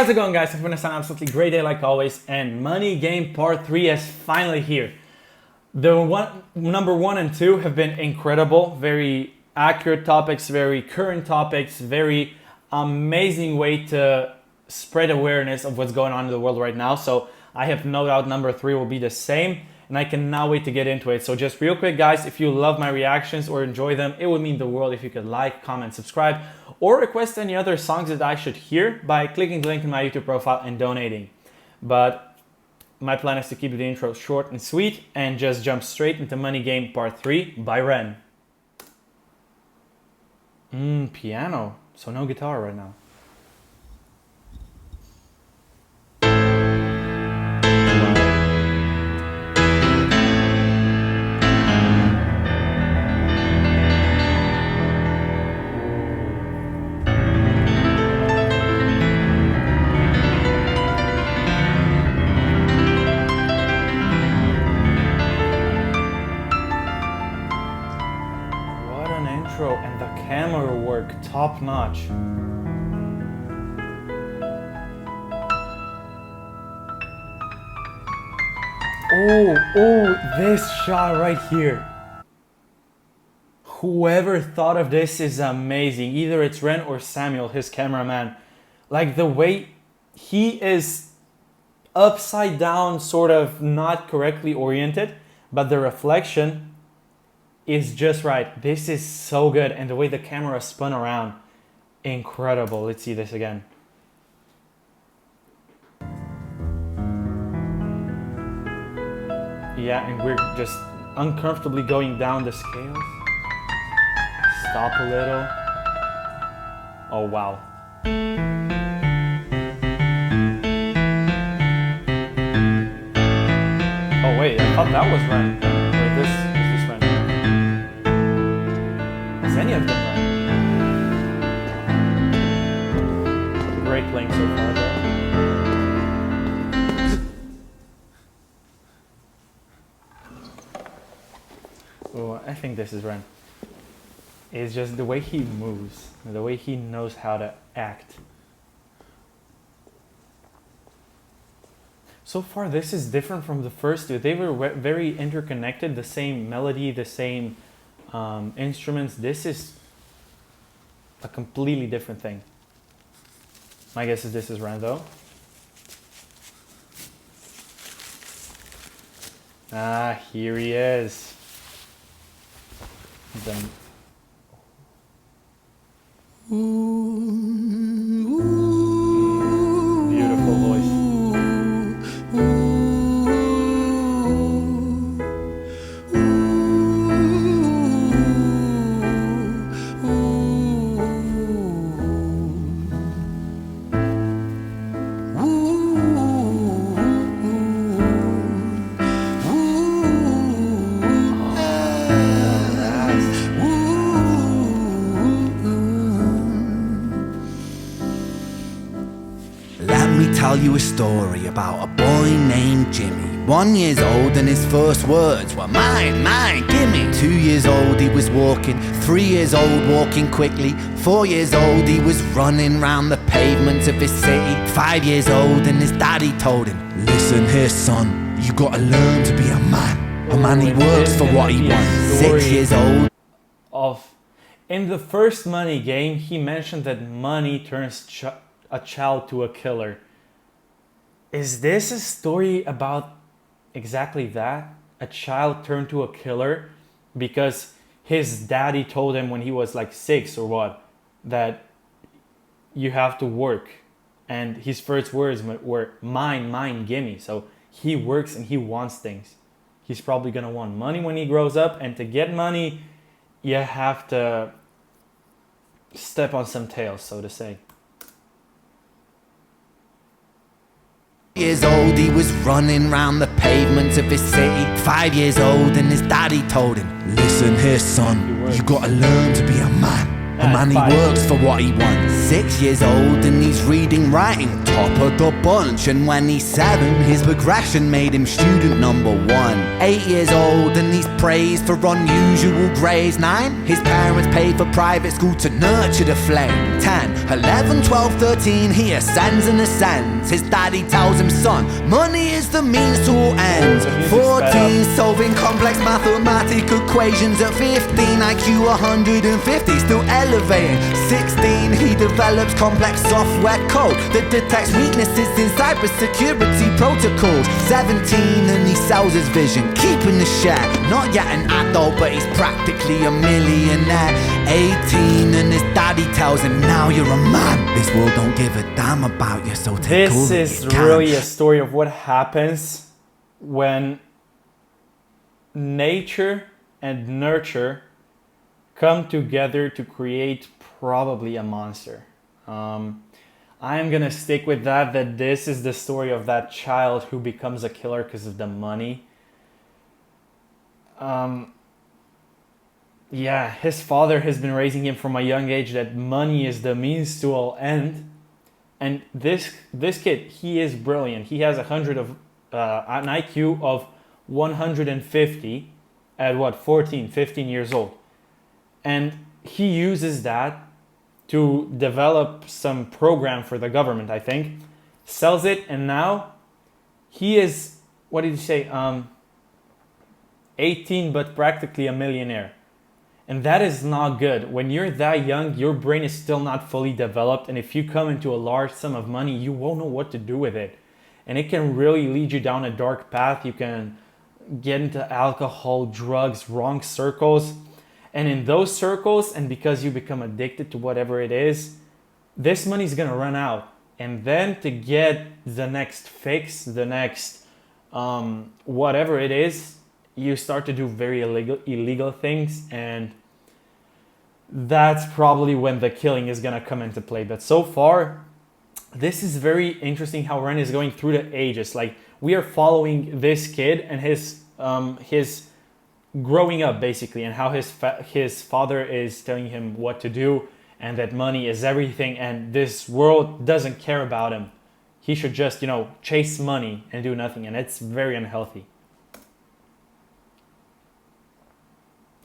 How's it going, guys? It's been an absolutely great day like always, and Money Game Part 3 is finally here. Number 1 and 2 have been incredible, very accurate topics, very current topics, very amazing way to spread awareness of what's going on in the world right now. So I have no doubt number 3 will be the same, and I cannot wait to get into it. So just real quick, guys, if you love my reactions or enjoy them, it would mean the world if you could like, comment, subscribe, or request any other songs that I should hear by clicking the link in my YouTube profile and donating. But my plan is to keep the intro short and sweet and just jump straight into Money Game Part 3 by REN. Piano. So no guitar right now. And the camera work top notch. Oh, this shot right here. Whoever thought of this is amazing. Either it's REN or Samuel, his cameraman. Like the way he is upside down, sort of not correctly oriented, but the reflection is just right. This is so good, and the way the camera spun around, incredible. Let's see this again. Yeah, and we're just uncomfortably going down the scales. Stop a little. Oh wow. Oh wait, I thought that was REN. Wait, this REN? Is any of them REN? Great playing so far, though. Oh, I think this is REN. It's just the way he moves, the way he knows how to act. So far, this is different from the first two. They were very interconnected, the same melody, the same instruments. This is a completely different thing. My guess is this is REN though. Ah, here he is. Beautiful voice. Tell you a story about a boy named Jimmy. 1 year old and his first words were mine, mine, gimme. 2 years old he was walking, 3 years old walking quickly. 4 years old he was running round the pavements of his city. 5 years old and his daddy told him, listen here son, you gotta learn to be a man. A man he works for what he wants. 6 years old. In the first Money Game, he mentioned that money turns a child to a killer. Is this a story about exactly that? A child turned to a killer because his daddy told him when he was like 6 or what, that you have to work. And his first words were mine, mine, gimme. So he works and he wants things. He's probably gonna want money when he grows up, and to get money, you have to step on some tails, so to say. Years old he was running round the pavements of his city. 5 years old and his daddy told him, listen here son, you gotta learn to be a man. A man, he works for what he wants. 6 years old and he's reading, writing, top of the bunch. And when he's 7, his progression made him student number 1. 8 years old and he's praised for unusual grades. 9, his parents pay for private school to nurture the flame. 10, 11, 12, 13, he ascends and ascends. His daddy tells him, son, money is the means to all ends. 14, solving complex mathematical equations. At 15, IQ 150, still elevating. 16, he develops complex software code that detects weaknesses in cybersecurity protocols. 17, and he sells his vision, keeping the share. Not yet an adult, but he's practically a millionaire. 18, and his daddy tells him, now you're a man. This world don't give a damn about you, so take all that you can. This is really a story of what happens when nature and nurture come together to create probably a monster. I'm gonna stick with that this is the story of that child who becomes a killer because of the money. Yeah, his father has been raising him from a young age that money is the means to all end. And this kid, he is brilliant. He has an IQ of 150 at what, 14, 15 years old. And he uses that to develop some program for the government, I think, sells it, and now he is, what did you say, 18 but practically a millionaire. And that is not good. When you're that young, your brain is still not fully developed, and if you come into a large sum of money, you won't know what to do with it. And it can really lead you down a dark path. You can get into alcohol, drugs, wrong circles. And in those circles, and because you become addicted to whatever it is, this money is going to run out. And then to get the next fix, the next whatever it is, you start to do very illegal things. And that's probably when the killing is going to come into play. But so far, this is very interesting how REN is going through the ages. Like, we are following this kid and his growing up, basically, and how his father is telling him what to do, and that money is everything, and this world doesn't care about him. He should just, chase money and do nothing, and it's very unhealthy.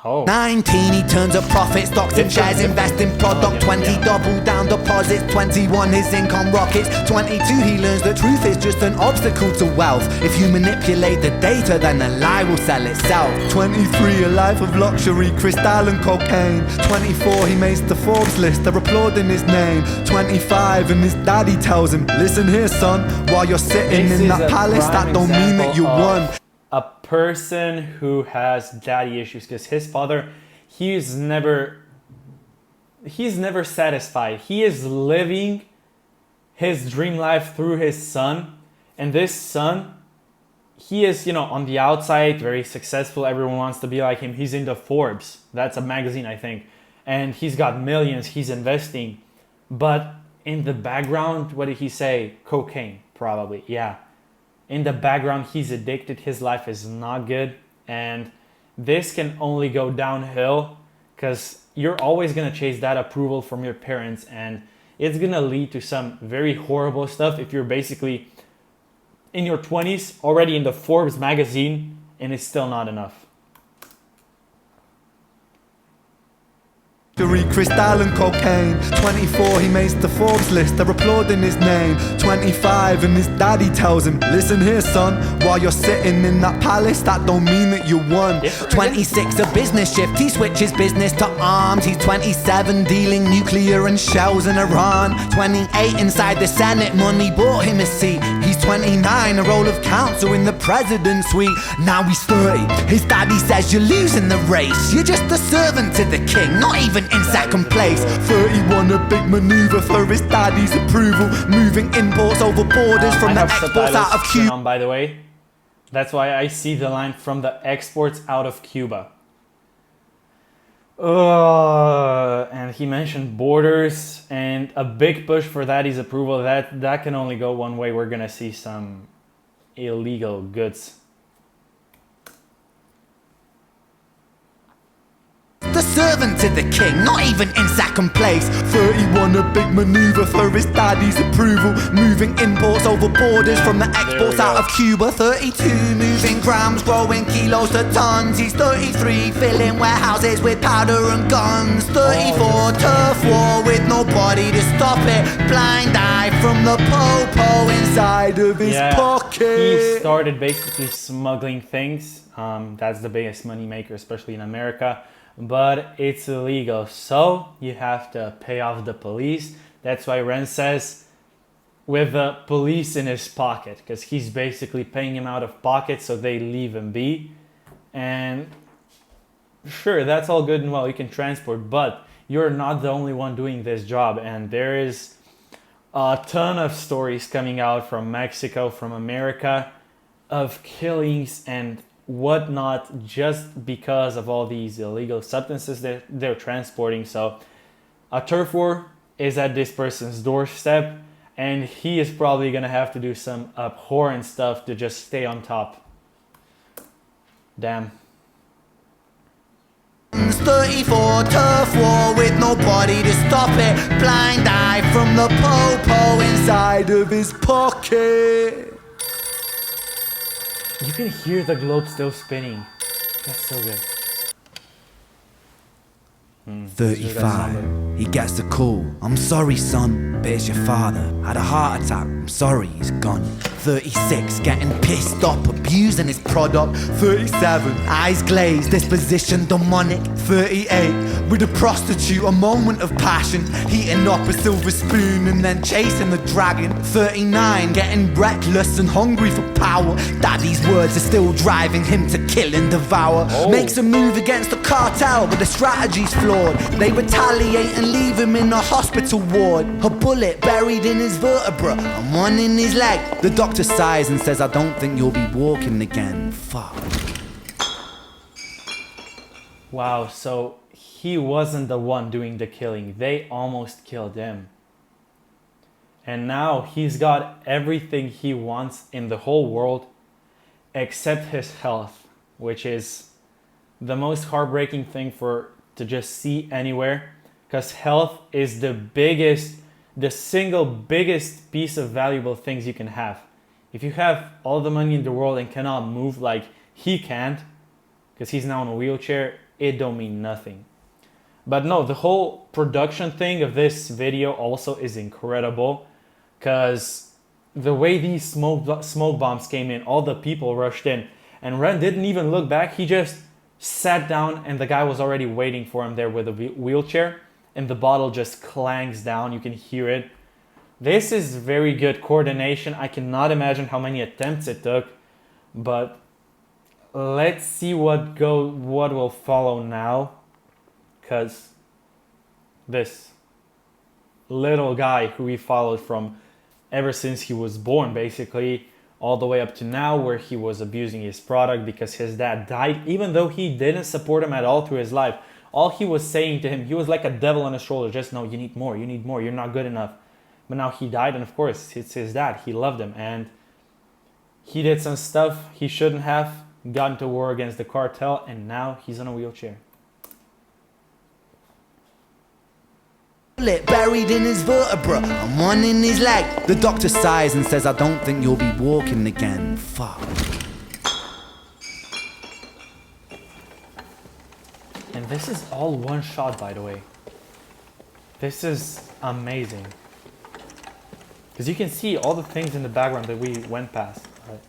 19, he turns a profit, stocks and shares, invest in product. 20, double down deposits. 21, his income rockets. 22, he learns that truth is just an obstacle to wealth. If you manipulate the data, then the lie will sell itself. 23, a life of luxury, crystal and cocaine. 24, he makes the Forbes list, they're applauding his name. 25, and his daddy tells him, listen here, son, while you're sitting in that palace, that don't mean that you won. A person who has daddy issues, because his father, he's never satisfied. He is living his dream life through his son, and this son, he is, on the outside very successful. Everyone wants to be like him. He's into Forbes. That's a magazine, I think, and he's got millions. He's investing, but in the background, what did he say? Cocaine, probably. Yeah. In the background, he's addicted. His life is not good. And this can only go downhill because you're always going to chase that approval from your parents. And it's going to lead to some very horrible stuff if you're basically in your 20s, already in the Forbes magazine, and it's still not enough. Crystal and cocaine. 24, he makes the Forbes list, they're applauding his name. 25, and his daddy tells him, listen here, son, while you're sitting in that palace, that don't mean that you won. 26, a business shift, he switches business to arms. He's 27, dealing nuclear and shells in Iran. 28, inside the Senate, money bought him a seat. He's 29, a role of counsel in the president's suite. Now he's 30, his daddy says you're losing the race. You're just a servant to the king, not even in second place. 31, a big maneuver for his daddy's approval, moving imports over borders from the exports out of Cuba. By the way, that's why I see the line from the exports out of Cuba. And he mentioned borders and a big push for daddy's approval. That can only go one way. We're gonna see some illegal goods. The servant to the king, not even in second place. 31, a big maneuver for his daddy's approval, moving imports over borders from the exports out of Cuba. 32, moving grams, growing kilos to tons. He's 33, filling warehouses with powder and guns. 34, turf war with nobody to stop it. Blind eye from the po-po inside of his pocket. He started basically smuggling things. That's the biggest money maker, especially in America. But it's illegal, so you have to pay off the police. That's why Ren says with the police in his pocket, because he's basically paying him out of pocket so they leave him be. And sure, that's all good and well, you can transport, but you're not the only one doing this job. And there is a ton of stories coming out from Mexico, from America, of killings and whatnot just because of all these illegal substances that they're transporting. So a turf war is at this person's doorstep, and he is probably gonna have to do some abhorrent stuff to just stay on top. Damn. 34, turf war with nobody to stop it. Blind eye from the po-po inside of his pocket. You can hear the globe still spinning. That's so good. 35, he gets the call. I'm sorry, son, but it's your father. Had a heart attack, I'm sorry, he's gone. 36, getting pissed off, abusing his product. 37, eyes glazed, disposition demonic. 38, with a prostitute, a moment of passion, heating up a silver spoon and then chasing the dragon. 39, getting reckless and hungry for power. Daddy's words are still driving him to kill and devour. Makes a move against the cartel, but the strategy's flawed. They retaliate and leave him in a hospital ward. A bullet buried in his vertebra and one in his leg. The doctor sighs and says, I don't think you'll be walking again. Fuck. Wow, so he wasn't the one doing the killing. They almost killed him. And now he's got everything he wants in the whole world except his health, which is the most heartbreaking thing to just see anywhere, because health is the single biggest piece of valuable things you can have. If you have all the money in the world and cannot move like he can't, because he's now in a wheelchair, it don't mean nothing. But no, the whole production thing of this video also is incredible, because the way these smoke bombs came in, all the people rushed in, and Ren didn't even look back. He just sat down and the guy was already waiting for him there with a wheelchair, and the bottle just clangs down. You can hear it. This is very good coordination. I cannot imagine how many attempts it took, but let's see what will follow now, because this little guy who we followed from ever since he was born, basically all the way up to now, where he was abusing his product because his dad died, even though he didn't support him at all through his life. All he was saying to him, he was like a devil on his shoulder, just know you need more, you're not good enough. But now he died, and of course it's his dad, he loved him, and he did some stuff he shouldn't have, got into war against the cartel, and now he's on a wheelchair. Bullet buried in his vertebra and one in his leg. The doctor sighs and says, I don't think you'll be walking again. Fuck. And this is all one shot, by the way. This is amazing. Because you can see all the things in the background that we went past. Right?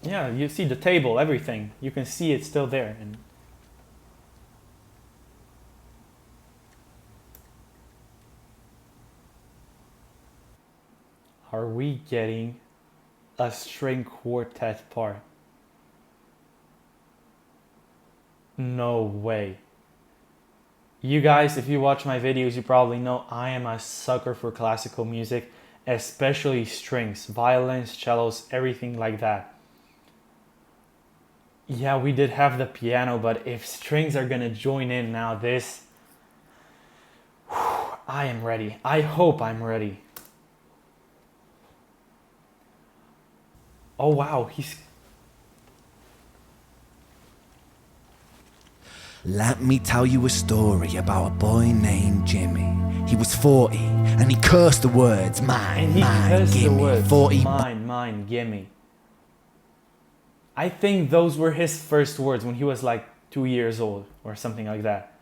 Yeah, you see the table, everything. You can see it's still there. And are we getting a string quartet part? No way. You guys, if you watch my videos, you probably know I am a sucker for classical music, especially strings, violins, cellos, everything like that. Yeah, we did have the piano, but if strings are gonna join in now, I am ready. I hope I'm ready. Oh wow, Let me tell you a story about a boy named Jimmy. He was 40 and he cursed the words mine, And he mine, cursed the gimme. words 40 mine, gimme. I think those were his first words when he was like 2 years old or something like that.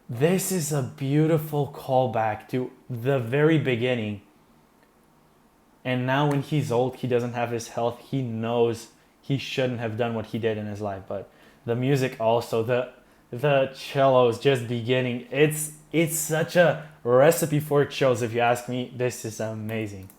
This is a beautiful callback to the very beginning. And now when he's old, he doesn't have his health. He knows he shouldn't have done what he did in his life. But the music also, the cellos just beginning. It's such a recipe for chills, if you ask me. This is amazing.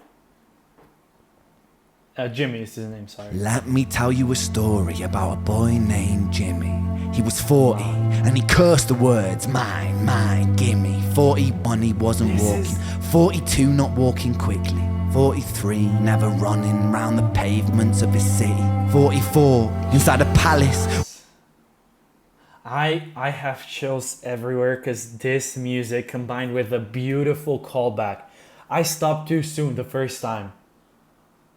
Jimmy is his name, sorry. Let me tell you a story about a boy named Jimmy. He was 40 and he cursed the words mine, mine, gimme. 41 he wasn't walking, 42 not walking quickly, 43 never running round the pavements of his city, 44 inside a palace. I have chills everywhere because this music combined with a beautiful callback. I stopped too soon the first time.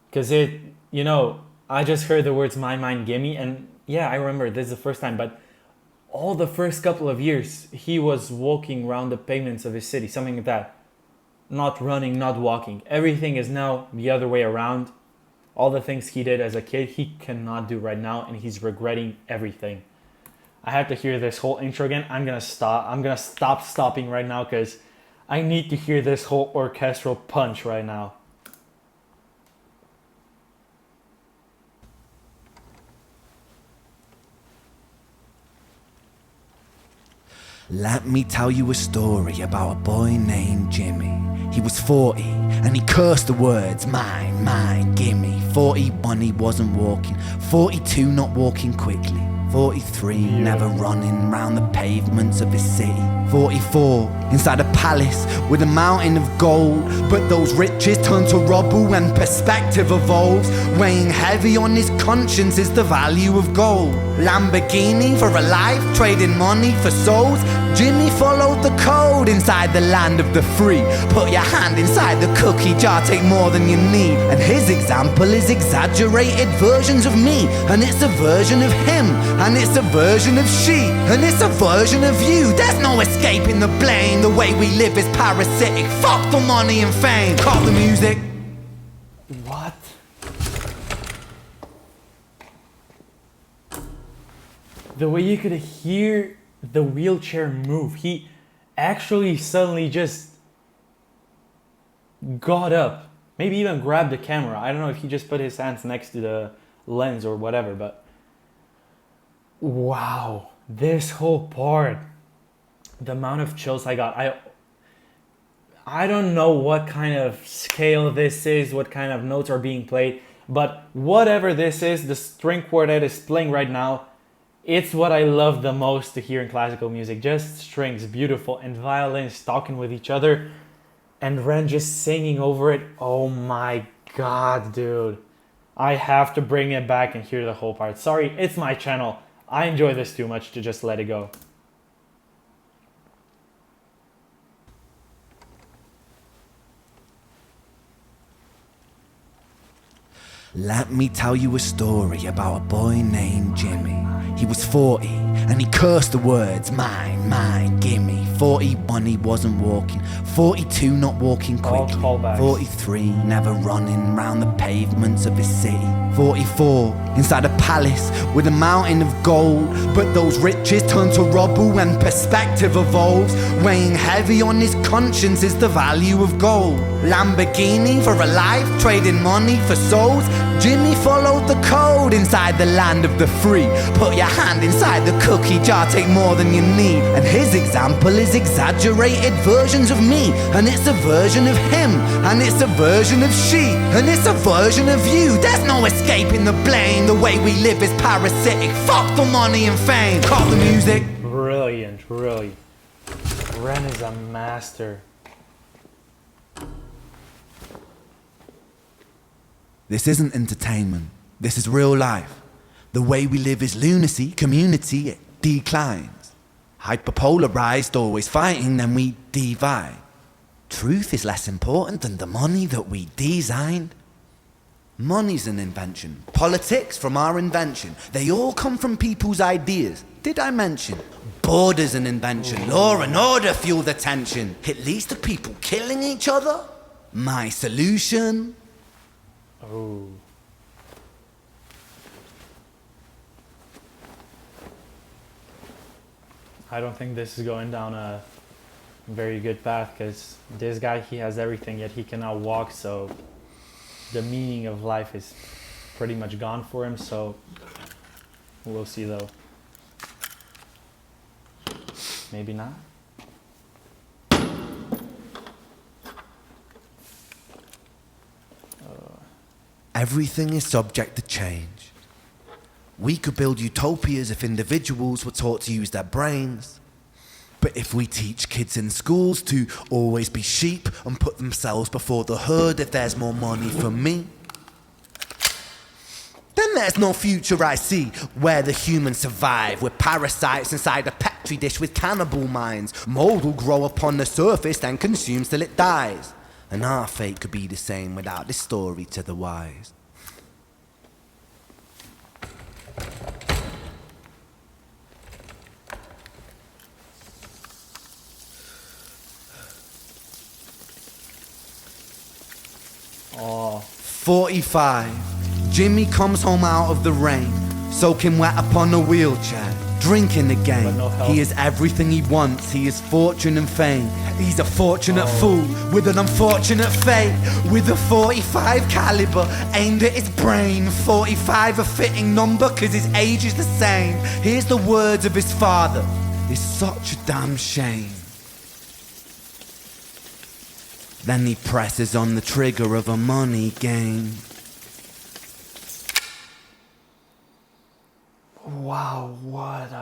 Because I just heard the words my mind gimme, and yeah, I remember this is the first time, but all the first couple of years, he was walking around the pavements of his city, something like that. Not running, not walking. Everything is now the other way around. All the things he did as a kid, he cannot do right now, and he's regretting everything. I have to hear this whole intro again. I'm gonna stop stopping right now because I need to hear this whole orchestral punch right now. Let me tell you a story about a boy named Jimmy. He was 40 and he cursed the words mine, mine, gimme. 41 he wasn't walking, 42 not walking quickly, 43 never running round the pavements of his city, 44 inside a palace with a mountain of gold. But those riches turn to rubble when perspective evolves. Weighing heavy on his conscience is the value of gold. Lamborghini for a life, trading money for souls. Jimmy followed the code inside the land of the free. Put your hand inside the cookie jar, take more than you need. And his example is exaggerated versions of me. And it's a version of him, and it's a version of she, and it's a version of you. There's no escaping the blame. The way we live is parasitic. Fuck the money and fame. Call the music. What? The way you could hear the wheelchair move. He actually suddenly just got up. Maybe even grabbed the camera. I don't know if he just put his hands next to the lens or whatever, but wow, this whole part, the amount of chills I got. I don't know what kind of scale this is, what kind of notes are being played, but whatever this is, the string quartet is playing right now. It's what I love the most to hear in classical music. Just strings, beautiful, and violins talking with each other, and REN just singing over it. Oh my god, dude. I have to bring it back and hear the whole part. Sorry, it's my channel. I enjoy this too much to just let it go. Let me tell you a story about a boy named Jimmy. He was 40 and he cursed the words mine, mine, gimme. 41 he wasn't walking, 42 not walking quickly, 43 never running round the pavements of his city, 44 inside a palace with a mountain of gold. But those riches turn to rubble when perspective evolves. Weighing heavy on his conscience is the value of gold. Lamborghini for a life, trading money for souls. Jimmy followed the code inside the land of the free. Put your hand inside the cookie jar, take more than you need. And his example is exaggerated versions of me. And it's a version of him, and it's a version of she, and it's a version of you. There's no escaping the blame. The way we live is parasitic. Fuck the money and fame. Call the music. Brilliant, brilliant. REN is a master. This isn't entertainment, this is real life. The way we live is lunacy, community, it declines. Hyperpolarized, always fighting, then we divide. Truth is less important than the money that we designed. Money's an invention. Politics from our invention. They all come from people's ideas. Did I mention? Border's an invention. Law and order fuel the tension. It leads to people killing each other. My solution? Oh. I don't think this is going down a very good path, because this guy, he has everything, yet he cannot walk, so the meaning of life is pretty much gone for him, so we'll see though. Maybe not. Everything is subject to change. We could build utopias if individuals were taught to use their brains. But if we teach kids in schools to always be sheep and put themselves before the herd if there's more money for me, then there's no future I see where the humans survive with parasites inside a petri dish with cannibal minds. Mold will grow upon the surface and consume till it dies. And our fate could be the same without this story to the wise. Oh. 45. Jimmy comes home out of the rain, soaking wet upon a wheelchair, drinking again. No he is everything he wants. He is fortune and fame. He's a fortunate fool with an unfortunate fate. With a 45 caliber aimed at his brain. 45 a fitting number cause his age is the same. Here's the words of his father. It's such a damn shame. Then he presses on the trigger of a money game. Wow, what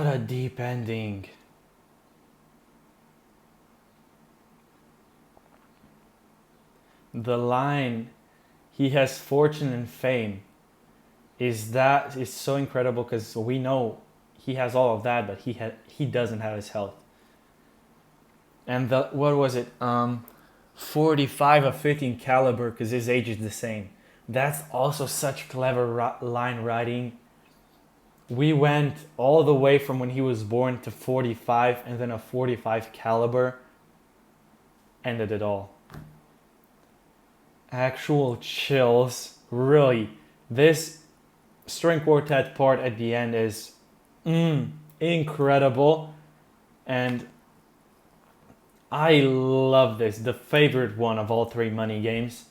a deep ending. The line, he has fortune and fame, is so incredible, because we know he has all of that, but he doesn't have his health. And what was it? 45 of 15 caliber, because his age is the same. That's also such clever line writing. We went all the way from when he was born to 45, and then a 45 caliber ended it all. Actual chills, really. This string quartet part at the end is incredible, and I love this. The favorite one of all three Money games.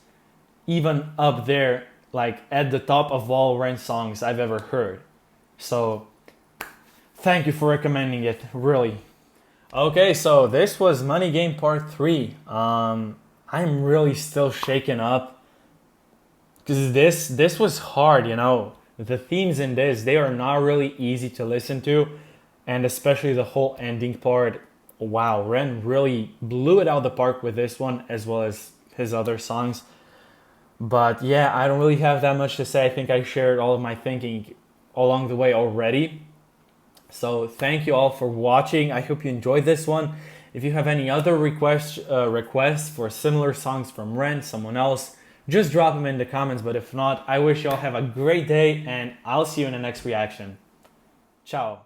Even up there, like at the top of all REN songs I've ever heard. So, thank you for recommending it, really. Okay, so this was Money Game Part 3. I'm really still shaken up, because this was hard, you know. The themes in this, they are not really easy to listen to, and especially the whole ending part. Wow, REN really blew it out of the park with this one, as well as his other songs. But yeah, I don't really have that much to say. I think I shared all of my thinking along the way already. So thank you all for watching. I hope you enjoyed this one. If you have any other requests for similar songs from REN, someone else, just drop them in the comments. But if not, I wish you all have a great day, and I'll see you in the next reaction. Ciao.